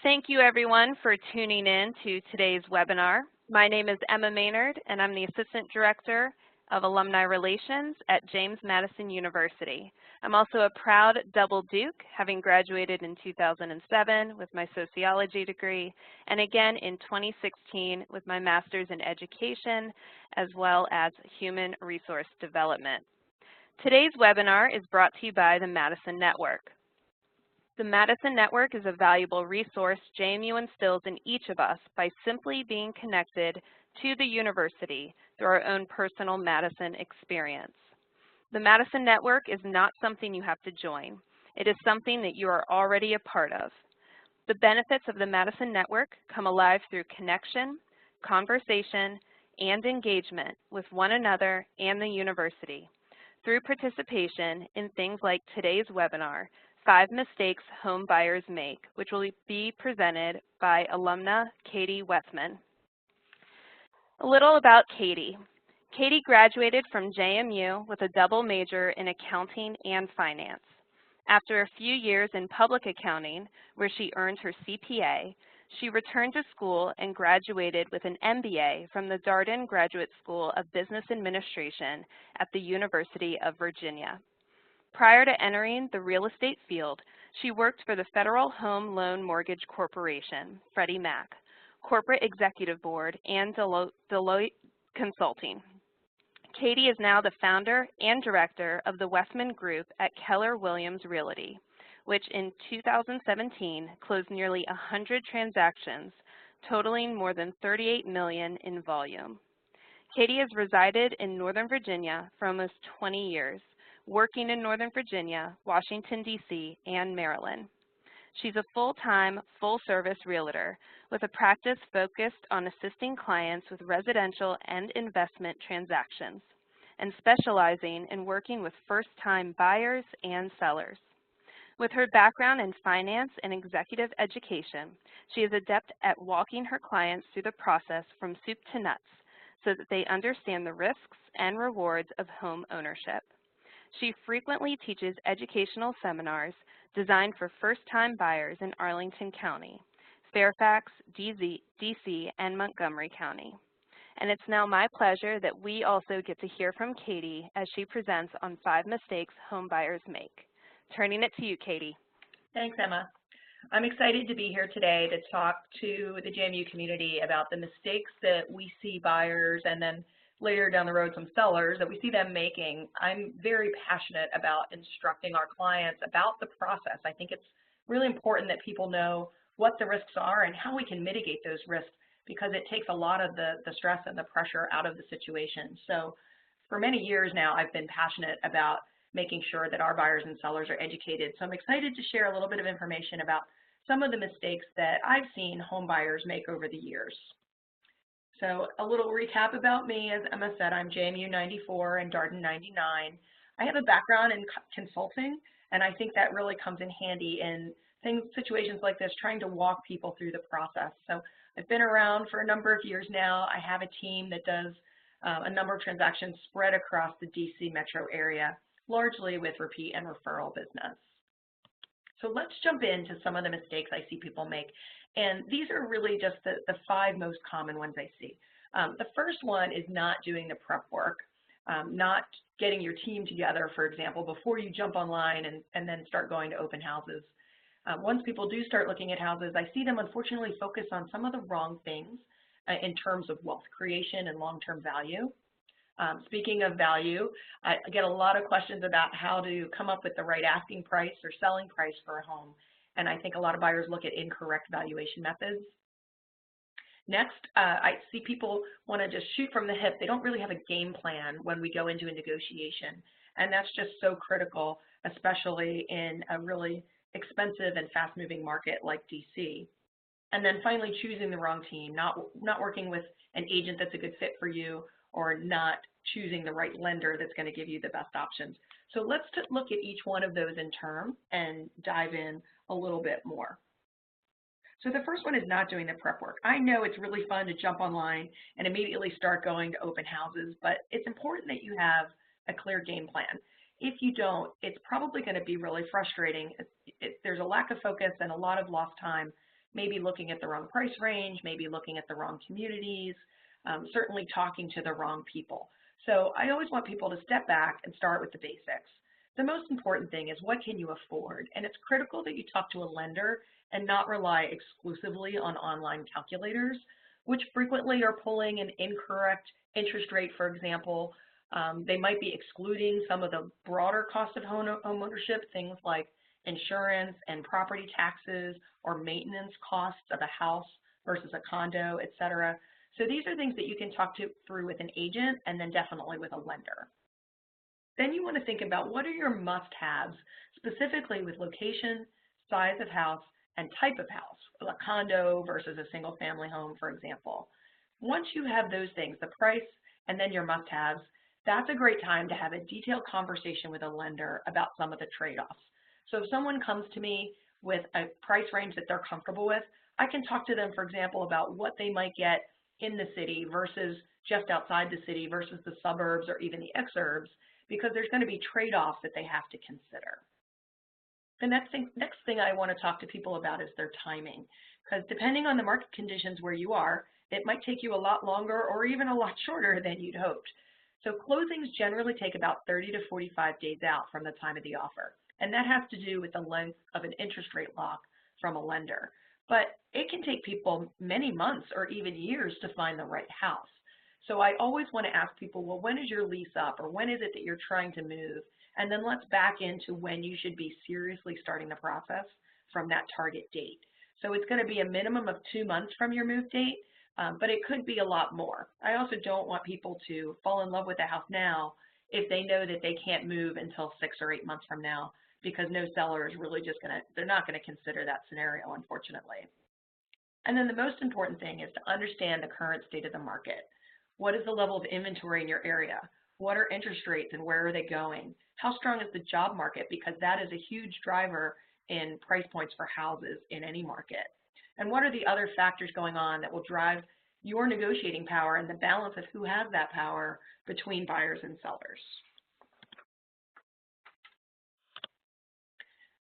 Thank you everyone for tuning in to today's webinar. My name is Emma Maynard and I'm the Assistant Director of Alumni Relations at James Madison University. I'm also a proud double Duke, having graduated in 2007 with my sociology degree and again in 2016 with my master's in education as well as human resource development. Today's webinar is brought to you by the Madison Network. The Madison Network is a valuable resource JMU instills in each of us by simply being connected to the university through our own personal Madison experience. The Madison Network is not something you have to join. It is something that you are already a part of. The benefits of the Madison Network come alive through connection, conversation, and engagement with one another and the university through participation in things like today's webinar, 5 Mistakes Home Buyers Make, which will be presented by alumna Katie Wethman. A little about Katie. Katie graduated from JMU with a double major in accounting and finance. After a few years in public accounting, where she earned her CPA, she returned to school and graduated with an MBA from the Darden Graduate School of Business Administration at the University of Virginia. Prior to entering the real estate field, she worked for the Federal Home Loan Mortgage Corporation, Freddie Mac, Corporate Executive Board, and Deloitte Consulting. Katie is now the founder and director of the Wethman Group at Keller Williams Realty, which in 2017 closed nearly 100 transactions, totaling more than $38 million in volume. Katie has resided in Northern Virginia for almost 20 years, working in Northern Virginia, Washington, D.C., and Maryland. She's a full-time, full-service realtor with a practice focused on assisting clients with residential and investment transactions and specializing in working with first-time buyers and sellers. With her background in finance and executive education, she is adept at walking her clients through the process from soup to nuts so that they understand the risks and rewards of home ownership. She frequently teaches educational seminars designed for first-time buyers in Arlington County, Fairfax, DC, and Montgomery County. And it's now my pleasure that we also get to hear from Katie as she presents on 5 Mistakes Home Buyers Make. Turning it to you, Katie. Thanks, Emma. I'm excited to be here today to talk to the JMU community about the mistakes that we see buyers and then later down the road some sellers that we see them making. I'm very passionate about instructing our clients about the process. I think it's really important that people know what the risks are and how we can mitigate those risks, because it takes a lot of the stress and the pressure out of the situation. So for many years now, I've been passionate about making sure that our buyers and sellers are educated. So I'm excited to share a little bit of information about some of the mistakes that I've seen home buyers make over the years. So a little recap about me. As Emma said, I'm JMU 94 and Darden 99. I have a background in consulting, and I think that really comes in handy in situations like this, trying to walk people through the process. So I've been around for a number of years now. I have a team that does a number of transactions spread across the DC metro area, largely with repeat and referral business. So let's jump into some of the mistakes I see people make. And these are really just the 5 most common ones I see. The first one is not doing the prep work, not getting your team together, for example, before you jump online and then start going to open houses. Once people do start looking at houses, I see them unfortunately focus on some of the wrong things in terms of wealth creation and long-term value. Speaking of value, I get a lot of questions about how to come up with the right asking price or selling price for a home. And I think a lot of buyers look at incorrect valuation methods. Next, I see people want to just shoot from the hip. They don't really have a game plan when we go into a negotiation. And that's just so critical, especially in a really expensive and fast-moving market like DC. And then finally, choosing the wrong team, not working with an agent that's a good fit for you, or not choosing the right lender that's going to give you the best options. So let's look at each one of those in turn and dive in a little bit more. So the first one is not doing the prep work. I know it's really fun to jump online and immediately start going to open houses, but it's important that you have a clear game plan. If you don't, it's probably going to be really frustrating. There's a lack of focus and a lot of lost time maybe looking at the wrong price range, maybe looking at the wrong communities, certainly talking to the wrong people. So I always want people to step back and start with the basics. The most important thing is, what can you afford? And it's critical that you talk to a lender and not rely exclusively on online calculators, which frequently are pulling an incorrect interest rate, for example. They might be excluding some of the broader cost of home ownership, things like insurance and property taxes or maintenance costs of a house versus a condo, et cetera. So these are things that you can talk through with an agent and then definitely with a lender. Then you want to think about, what are your must-haves, specifically with location, size of house, and type of house, a condo versus a single-family home, for example. Once you have those things, the price and then your must-haves, that's a great time to have a detailed conversation with a lender about some of the trade-offs. So if someone comes to me with a price range that they're comfortable with, I can talk to them, for example, about what they might get in the city versus just outside the city versus the suburbs or even the exurbs, because there's going to be trade-offs that they have to consider. The next thing I want to talk to people about is their timing, because depending on the market conditions where you are, it might take you a lot longer or even a lot shorter than you'd hoped. So closings generally take about 30 to 45 days out from the time of the offer, and that has to do with the length of an interest rate lock from a lender. But it can take people many months or even years to find the right house. So I always want to ask people, well, when is your lease up, or when is it that you're trying to move? And then let's back into when you should be seriously starting the process from that target date. So it's going to be a minimum of 2 months from your move date, but it could be a lot more. I also don't want people to fall in love with the house now if they know that they can't move until 6 or 8 months from now, because no seller is really just they're not going to consider that scenario, unfortunately. And then the most important thing is to understand the current state of the market. What is the level of inventory in your area? What are interest rates and where are they going? How strong is the job market? Because that is a huge driver in price points for houses in any market. And what are the other factors going on that will drive your negotiating power and the balance of who has that power between buyers and sellers?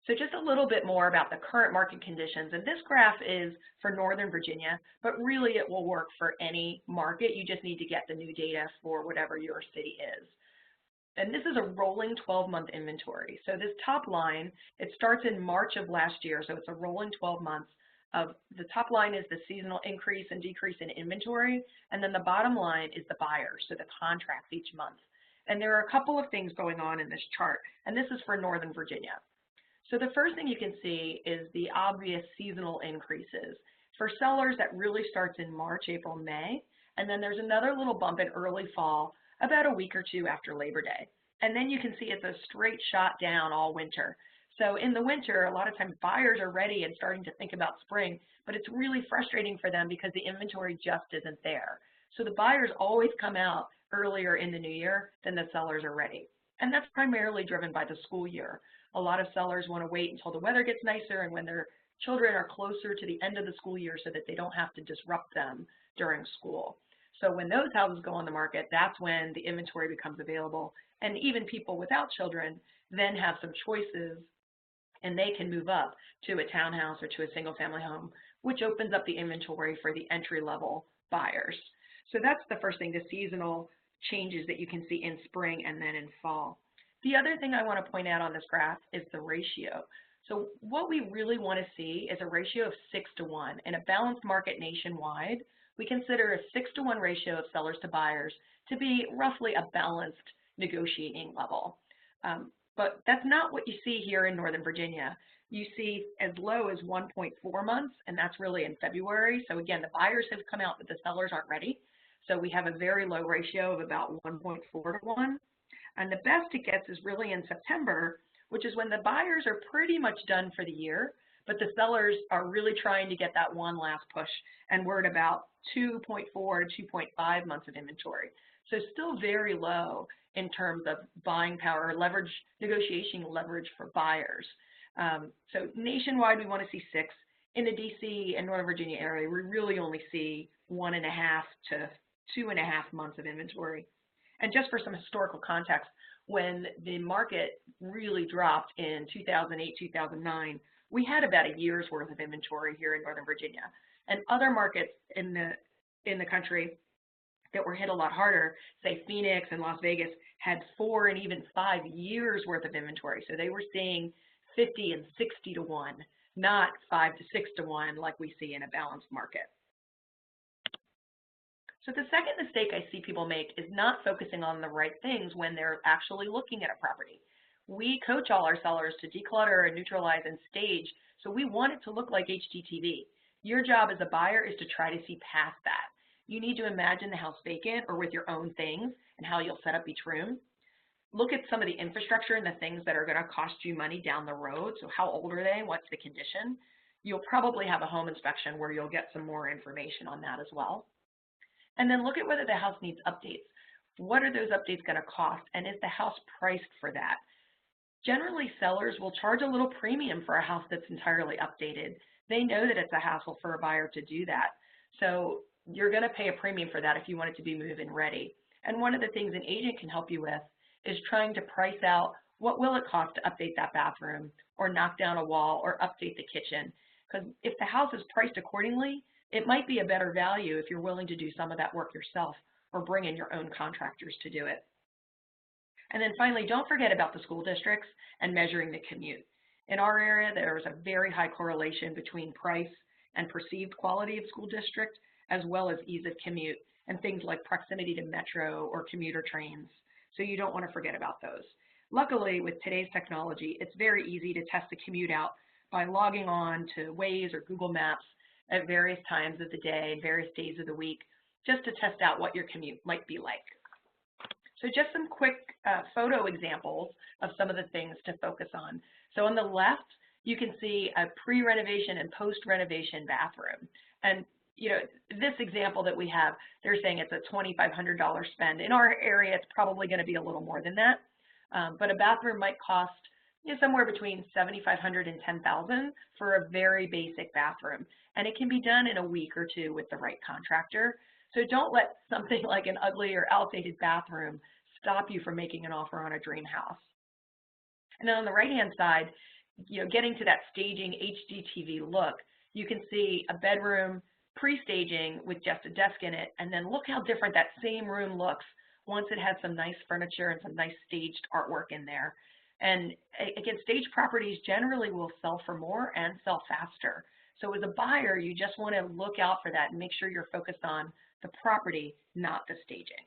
So just a little bit more about the current market conditions. And this graph is for Northern Virginia, but really it will work for any market. You just need to get the new data for whatever your city is. And this is a rolling 12-month inventory. So this top line, it starts in March of last year, so it's a rolling 12 months. Of the top line is the seasonal increase and decrease in inventory, and then the bottom line is the buyers, so the contracts each month. And there are a couple of things going on in this chart, and this is for Northern Virginia. So the first thing you can see is the obvious seasonal increases. For sellers, that really starts in March, April, May, and then there's another little bump in early fall, about a week or two after Labor Day. And then you can see it's a straight shot down all winter. So in the winter, a lot of times buyers are ready and starting to think about spring, but it's really frustrating for them because the inventory just isn't there. So the buyers always come out earlier in the new year than the sellers are ready. And that's primarily driven by the school year. A lot of sellers want to wait until the weather gets nicer and when their children are closer to the end of the school year so that they don't have to disrupt them during school. So when those houses go on the market, that's when the inventory becomes available. And even people without children then have some choices, and they can move up to a townhouse or to a single family home, which opens up the inventory for the entry-level buyers. So that's the first thing, the seasonal changes that you can see in spring and then in fall. The other thing I want to point out on this graph is the ratio. So what we really want to see is a ratio of 6 to 1. In a balanced market nationwide, we consider a 6 to 1 ratio of sellers to buyers to be roughly a balanced negotiating level. But that's not what you see here in Northern Virginia. You see as low as 1.4 months, and that's really in February. So again, the buyers have come out, but the sellers aren't ready. So we have a very low ratio of about 1.4 to 1. And the best it gets is really in September, which is when the buyers are pretty much done for the year, but the sellers are really trying to get that one last push, and we're at about 2.4 to 2.5 months of inventory. So still very low in terms of buying power, leverage, negotiation leverage for buyers. So nationwide, we want to see 6. In the DC and Northern Virginia area, we really only see 1.5 to 2.5 months of inventory. And just for some historical context, when the market really dropped in 2008, 2009, we had about a year's worth of inventory here in Northern Virginia. And other markets in the country that were hit a lot harder, say Phoenix and Las Vegas, had 4 and even 5 years worth of inventory. So they were seeing 50 and 60 to 1, not 5 to 6 to 1 like we see in a balanced market. So the second mistake I see people make is not focusing on the right things when they're actually looking at a property. We coach all our sellers to declutter and neutralize and stage, so we want it to look like HGTV. Your job as a buyer is to try to see past that. You need to imagine the house vacant or with your own things and how you'll set up each room. Look at some of the infrastructure and the things that are going to cost you money down the road. So how old are they? What's the condition? You'll probably have a home inspection where you'll get some more information on that as well. And then look at whether the house needs updates. What are those updates going to cost? And is the house priced for that? Generally, sellers will charge a little premium for a house that's entirely updated. They know that it's a hassle for a buyer to do that. So you're going to pay a premium for that if you want it to be move-in ready. And one of the things an agent can help you with is trying to price out what will it cost to update that bathroom or knock down a wall or update the kitchen. Because if the house is priced accordingly, it might be a better value if you're willing to do some of that work yourself or bring in your own contractors to do it. And then finally, don't forget about the school districts and measuring the commute. In our area, there is a very high correlation between price and perceived quality of school district, as well as ease of commute and things like proximity to metro or commuter trains. So you don't want to forget about those. Luckily, with today's technology, it's very easy to test the commute out by logging on to Waze or Google Maps at various times of the day, various days of the week, just to test out what your commute might be like. So just some quick photo examples of some of the things to focus on. So on the left, you can see a pre-renovation and post-renovation bathroom. And you know, this example that we have, they're saying it's a $2,500 spend. In our area, it's probably going to be a little more than that. But a bathroom might cost somewhere between $7,500 and $10,000 for a very basic bathroom. And it can be done in a week or two with the right contractor. So don't let something like an ugly or outdated bathroom stop you from making an offer on a dream house. And then on the right-hand side, getting to that staging HGTV look, you can see a bedroom pre-staging with just a desk in it, and then look how different that same room looks once it has some nice furniture and some nice staged artwork in there. And again, staged properties generally will sell for more and sell faster. So as a buyer, you just want to look out for that and make sure you're focused on the property, not the staging.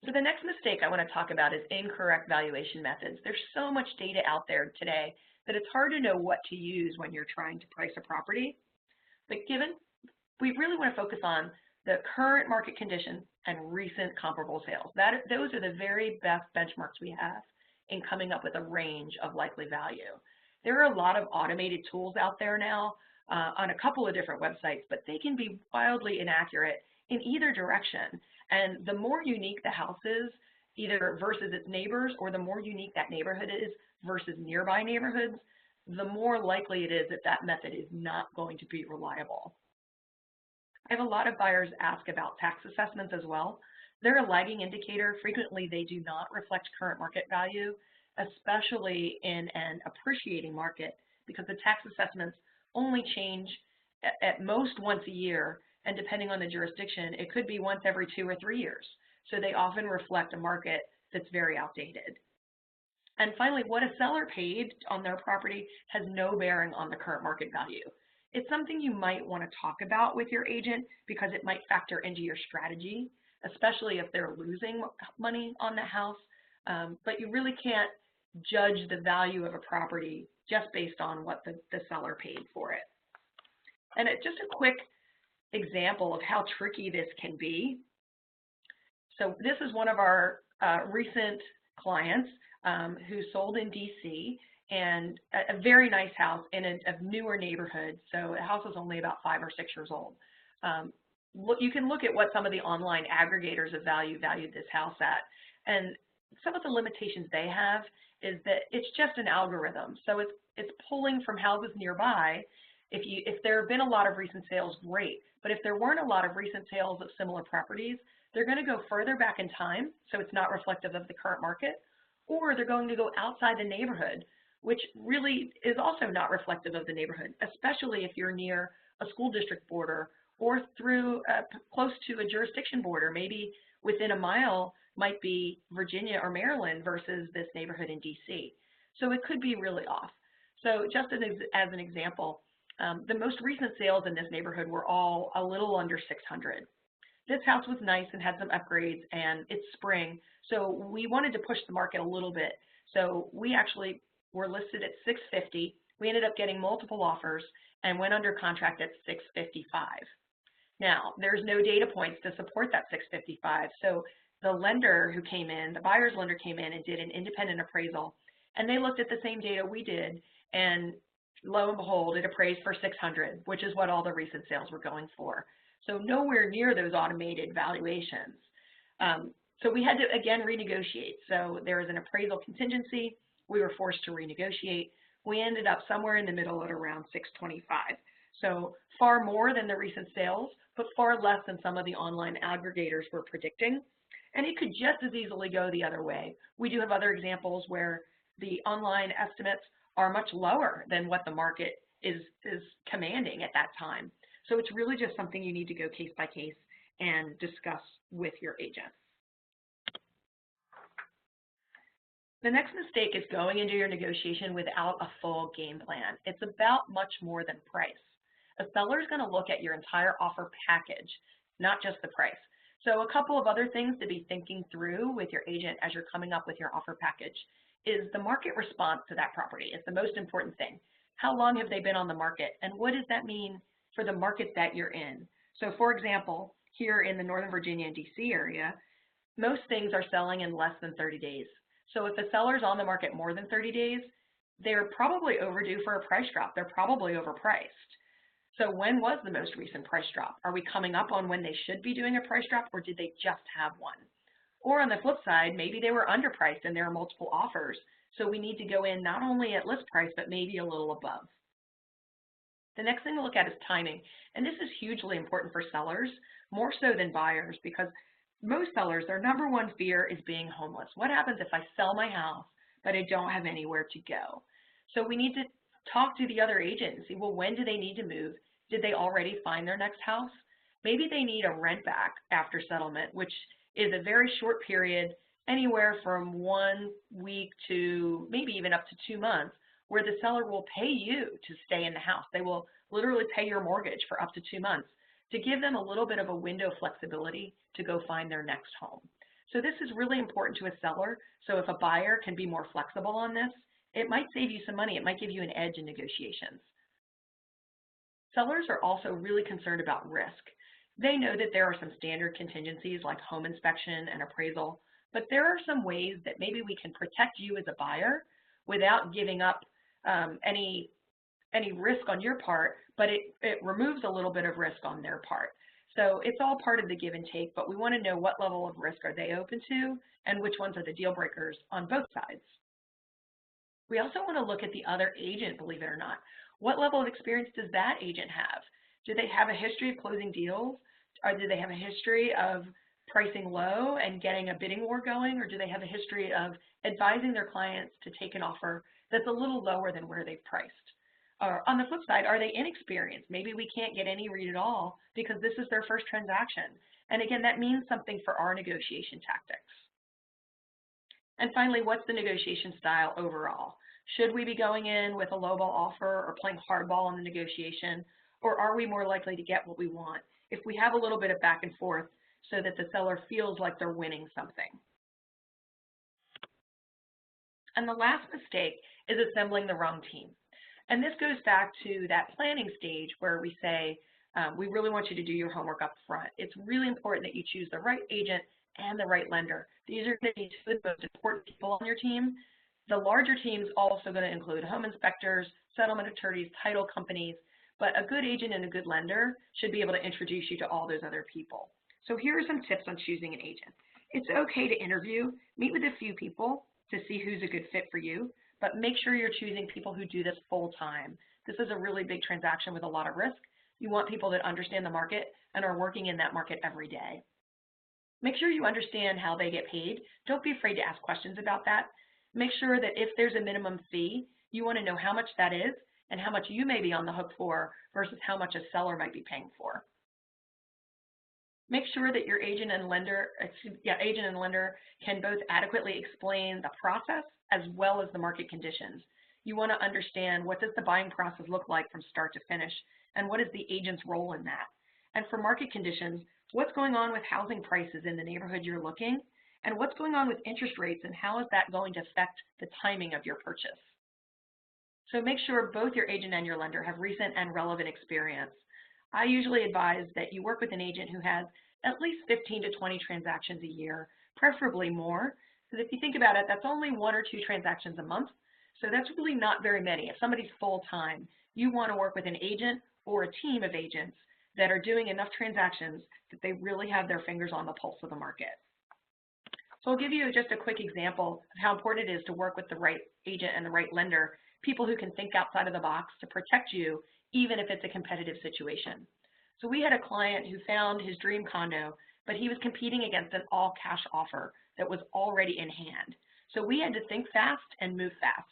So the next mistake I want to talk about is incorrect valuation methods. There's so much data out there today that it's hard to know what to use when you're trying to price a property. But we really want to focus on the current market condition and recent comparable sales. Those are the very best benchmarks we have in coming up with a range of likely value. There are a lot of automated tools out there now on a couple of different websites, but they can be wildly inaccurate in either direction. And the more unique the house is, either versus its neighbors, or the more unique that neighborhood is versus nearby neighborhoods, the more likely it is that that method is not going to be reliable. I have a lot of buyers ask about tax assessments as well. They're a lagging indicator. Frequently, they do not reflect current market value, especially in an appreciating market, because the tax assessments only change at most once a year, and depending on the jurisdiction, it could be once every 2 or 3 years. So they often reflect a market that's very outdated. And finally, what a seller paid on their property has no bearing on the current market value. It's something you might want to talk about with your agent because it might factor into your strategy, especially if they're losing money on the house. But you really can't judge the value of a property just based on what the seller paid for it. And just a quick example of how tricky this can be. So this is one of our recent clients who sold in DC, and a very nice house in a newer neighborhood. So the house is only about 5 or 6 years old. You can look at what some of the online aggregators of value valued this house at. And some of the limitations they have is that it's just an algorithm. So it's pulling from houses nearby. If there have been a lot of recent sales, great. But if there weren't a lot of recent sales of similar properties, They're going to go further back in time, so it's not reflective of the current market, or they're going to go outside the neighborhood, which really is also not reflective of the neighborhood, especially if you're near a school district border or through close to a jurisdiction border. Maybe within a mile might be Virginia or Maryland versus this neighborhood in DC. So it could be really off. So just as an example, the most recent sales in this neighborhood were all a little under 600. This house was nice and had some upgrades, and it's spring, so we wanted to push the market a little bit. So we actually were listed at 650. We ended up getting multiple offers and went under contract at 655. Now, there's no data points to support that 655, so the lender who came in, the buyer's lender came in and did an independent appraisal, and they looked at the same data we did, and lo and behold, it appraised for 600, which is what all the recent sales were going for. So nowhere near those automated valuations. So we had to, again, renegotiate. So there was an appraisal contingency. We were forced to renegotiate. We ended up somewhere in the middle at around 625. So far more than the recent sales, but far less than some of the online aggregators were predicting. And it could just as easily go the other way. We do have other examples where the online estimates are much lower than what the market is commanding at that time. So it's really just something you need to go case by case and discuss with your agent. The next mistake is going into your negotiation without a full game plan. It's about much more than price. A seller is going to look at your entire offer package, not just the price. So a couple of other things to be thinking through with your agent as you're coming up with your offer package is the market response to that property. It's the most important thing. How long have they been on the market, and what does that mean for the market that you're in? So for example, here in the Northern Virginia and DC area, most things are selling in less than 30 days. So if a seller's on the market more than 30 days, they're probably overdue for a price drop. They're probably overpriced. So when was the most recent price drop? Are we coming up on when they should be doing a price drop, or did they just have one? Or on the flip side, maybe they were underpriced and there are multiple offers. So we need to go in not only at list price, but maybe a little above. The next thing to look at is timing. And this is hugely important for sellers, more so than buyers, because most sellers, their number one fear is being homeless. What happens if I sell my house, but I don't have anywhere to go? So we need to talk to the other agent and see, well, when do they need to move? Did they already find their next house? Maybe they need a rent back after settlement, which is a very short period, anywhere from 1 week to maybe even up to 2 months, where the seller will pay you to stay in the house. They will literally pay your mortgage for up to 2 months to give them a little bit of a window of flexibility to go find their next home. So this is really important to a seller. So if a buyer can be more flexible on this, it might save you some money. It might give you an edge in negotiations. Sellers are also really concerned about risk. They know that there are some standard contingencies like home inspection and appraisal, but there are some ways that maybe we can protect you as a buyer without giving up any risk on your part, but it removes a little bit of risk on their part. So it's all part of the give and take, but we want to know what level of risk are they open to and which ones are the deal breakers on both sides. We also want to look at the other agent, believe it or not. What level of experience does that agent have? Do they have a history of closing deals? Or do they have a history of pricing low and getting a bidding war going? Or do they have a history of advising their clients to take an offer that's a little lower than where they've priced? Or on the flip side, are they inexperienced? Maybe we can't get any read at all because this is their first transaction. And again, that means something for our negotiation tactics. And finally, what's the negotiation style overall? Should we be going in with a lowball offer or playing hardball on the negotiation? Or are we more likely to get what we want if we have a little bit of back and forth so that the seller feels like they're winning something? And the last mistake is assembling the wrong team. And this goes back to that planning stage where we say, we really want you to do your homework up front. It's really important that you choose the right agent and the right lender. These are going to be two of the most important people on your team. The larger team is also going to include home inspectors, settlement attorneys, title companies, but a good agent and a good lender should be able to introduce you to all those other people. So here are some tips on choosing an agent. It's okay to interview, meet with a few people to see who's a good fit for you, but make sure you're choosing people who do this full time. This is a really big transaction with a lot of risk. You want people that understand the market and are working in that market every day. Make sure you understand how they get paid. Don't be afraid to ask questions about that. Make sure that if there's a minimum fee, you want to know how much that is and how much you may be on the hook for versus how much a seller might be paying for. Make sure that your agent and lender can both adequately explain the process as well as the market conditions. You want to understand, what does the buying process look like from start to finish, and what is the agent's role in that? And for market conditions, what's going on with housing prices in the neighborhood you're looking, and what's going on with interest rates, and how is that going to affect the timing of your purchase? So make sure both your agent and your lender have recent and relevant experience. I usually advise that you work with an agent who has at least 15 to 20 transactions a year, preferably more, because if you think about it, that's only 1 or 2 transactions a month. So that's really not very many. If somebody's full-time, you want to work with an agent or a team of agents that are doing enough transactions that they really have their fingers on the pulse of the market. So I'll give you just a quick example of how important it is to work with the right agent and the right lender, people who can think outside of the box to protect you, even if it's a competitive situation. So we had a client who found his dream condo, but he was competing against an all-cash offer that was already in hand. So we had to think fast and move fast.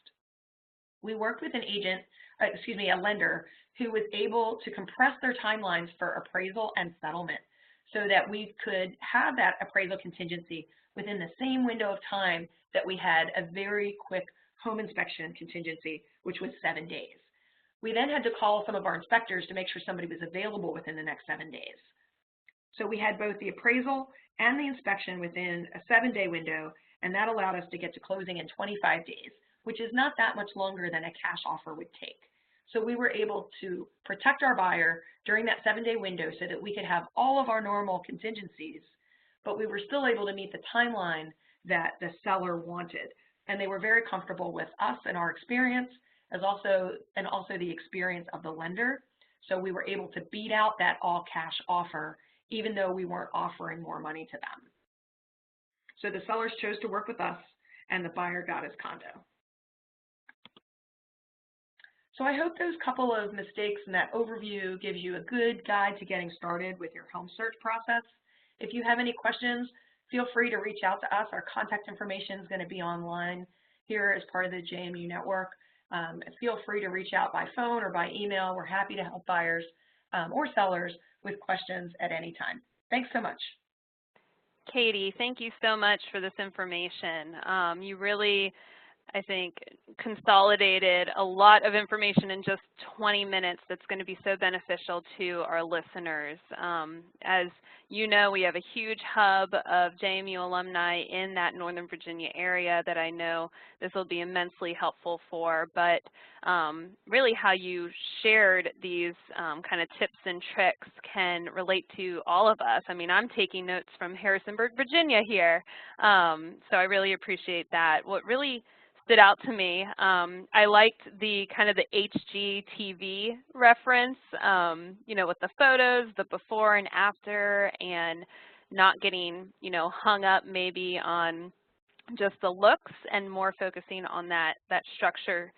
We worked with a lender who was able to compress their timelines for appraisal and settlement so that we could have that appraisal contingency within the same window of time that we had a very quick home inspection contingency, which was 7 days. We then had to call some of our inspectors to make sure somebody was available within the next 7 days. So we had both the appraisal and the inspection within a 7-day window, and that allowed us to get to closing in 25 days, which is not that much longer than a cash offer would take. So we were able to protect our buyer during that 7-day window so that we could have all of our normal contingencies, but we were still able to meet the timeline that the seller wanted. And they were very comfortable with us and our experience, and also the experience of the lender. So we were able to beat out that all-cash offer, even though we weren't offering more money to them. So the sellers chose to work with us, and the buyer got his condo. So I hope those couple of mistakes and that overview gives you a good guide to getting started with your home search process. If you have any questions, feel free to reach out to us. Our contact information is going to be online here as part of the JMU network. Feel free to reach out by phone or by email. We're happy to help buyers or sellers with questions at any time. Thanks so much. Katie, thank you so much for this information. You really, I think, consolidated a lot of information in just 20 minutes that's going to be so beneficial to our listeners. As you know, we have a huge hub of JMU alumni in that Northern Virginia area that I know this will be immensely helpful for, but really how you shared these kind of tips and tricks can relate to all of us. I mean, I'm taking notes from Harrisonburg, Virginia here, so I really appreciate that. What really stood out to me, I liked the kind of the HGTV reference, you know, with the photos, the before and after, and not getting, you know, hung up maybe on just the looks and more focusing on that structure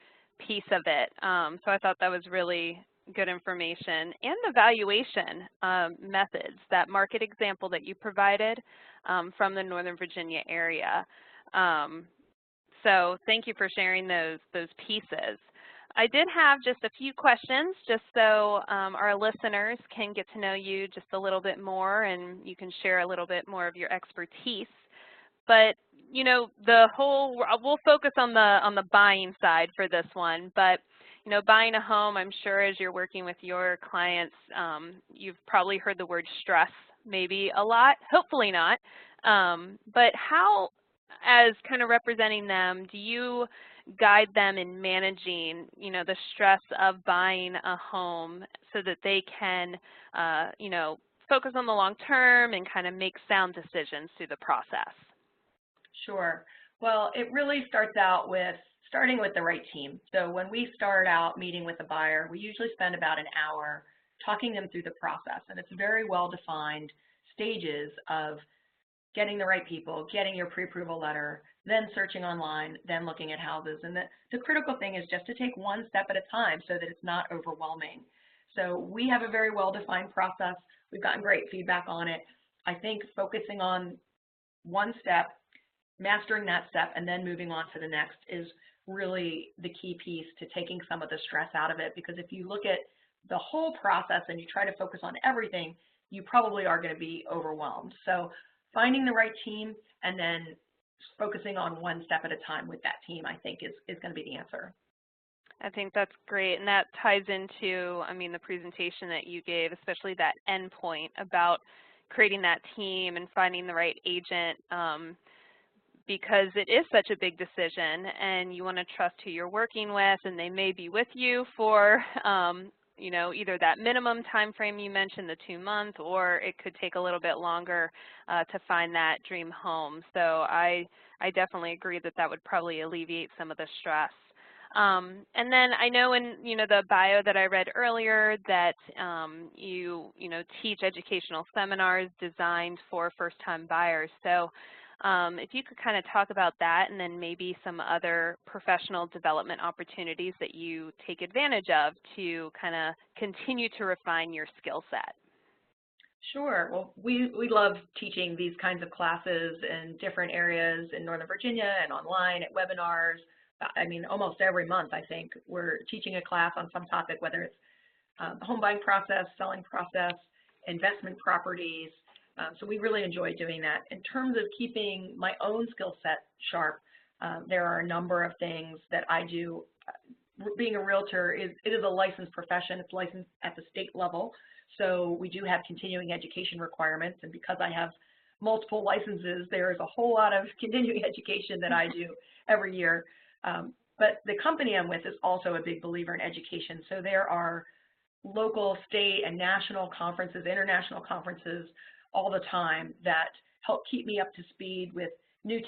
piece of it. So I thought that was really good information. And the valuation methods, that market example that you provided from the Northern Virginia area. So thank you for sharing those pieces. I did have just a few questions just so our listeners can get to know you just a little bit more and you can share a little bit more of your expertise. But you know, we'll focus on the buying side for this one, but you know, buying a home, I'm sure as you're working with your clients, you've probably heard the word stress maybe a lot, hopefully not, but how, as kind of representing them, do you guide them in managing, you know, the stress of buying a home so that they can, you know, focus on the long term and kind of make sound decisions through the process? Sure. Well, it really starts out with starting with the right team. So when we start out meeting with a buyer, we usually spend about an hour talking them through the process, and it's very well-defined stages of getting the right people, getting your pre-approval letter, then searching online, then looking at houses. And the critical thing is just to take one step at a time so that it's not overwhelming. So we have a very well-defined process. We've gotten great feedback on it. I think focusing on one step, mastering that step, and then moving on to the next is really the key piece to taking some of the stress out of it. Because if you look at the whole process and you try to focus on everything, you probably are going to be overwhelmed. So finding the right team and then focusing on one step at a time with that team, I think is going to be the answer. I think that's great, and that ties into, I mean, the presentation that you gave, especially that end point about creating that team and finding the right agent, because it is such a big decision, and you want to trust who you're working with, and they may be with you for, you know, either that minimum time frame you mentioned, the 2 months, or it could take a little bit longer to find that dream home. So I definitely agree that that would probably alleviate some of the stress. And then I know in the bio that I read earlier that you teach educational seminars designed for first-time buyers. So if you could kind of talk about that, and then maybe some other professional development opportunities that you take advantage of to kind of continue to refine your skill set. Sure. Well, we love teaching these kinds of classes in different areas in Northern Virginia and online at webinars. I mean, almost every month, I think, we're teaching a class on some topic, whether it's the home buying process, selling process, investment properties. So we really enjoy doing that. In terms of keeping my own skill set sharp, there are a number of things that I do. Being a realtor it is a licensed profession. It's licensed at the state level. So we do have continuing education requirements. And because I have multiple licenses, there is a whole lot of continuing education that I do every year. But the company I'm with is also a big believer in education. So there are local, state, and national conferences, international conferences all the time that help keep me up to speed with new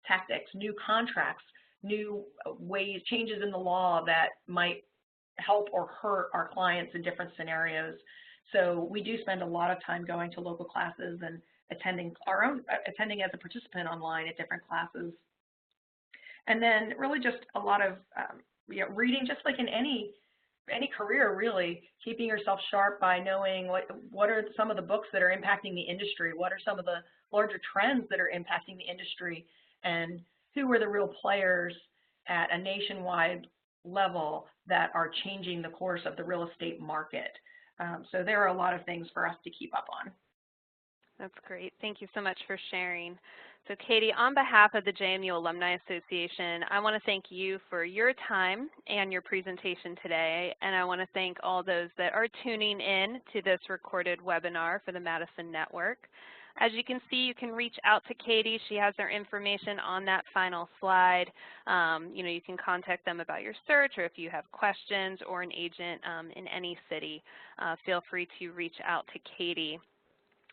tactics, new contracts, new ways, changes in the law that might help or hurt our clients in different scenarios. So we do spend a lot of time going to local classes and attending as a participant online at different classes. And then really just a lot of reading, just like in any career, really, keeping yourself sharp by knowing what are some of the books that are impacting the industry, what are some of the larger trends that are impacting the industry, and who are the real players at a nationwide level that are changing the course of the real estate market. So there are a lot of things for us to keep up on. That's great. Thank you so much for sharing. So Katie, on behalf of the JMU Alumni Association, I want to thank you for your time and your presentation today, and I want to thank all those that are tuning in to this recorded webinar for the Madison Network. As you can see, you can reach out to Katie. She has her information on that final slide. You can contact them about your search, or if you have questions or an agent in any city, feel free to reach out to Katie.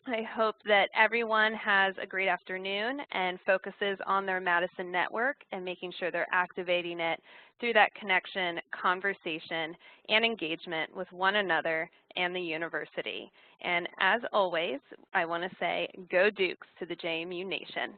I hope that everyone has a great afternoon and focuses on their Madison network and making sure they're activating it through that connection, conversation, and engagement with one another and the university. And as always, I want to say, go Dukes to the JMU Nation.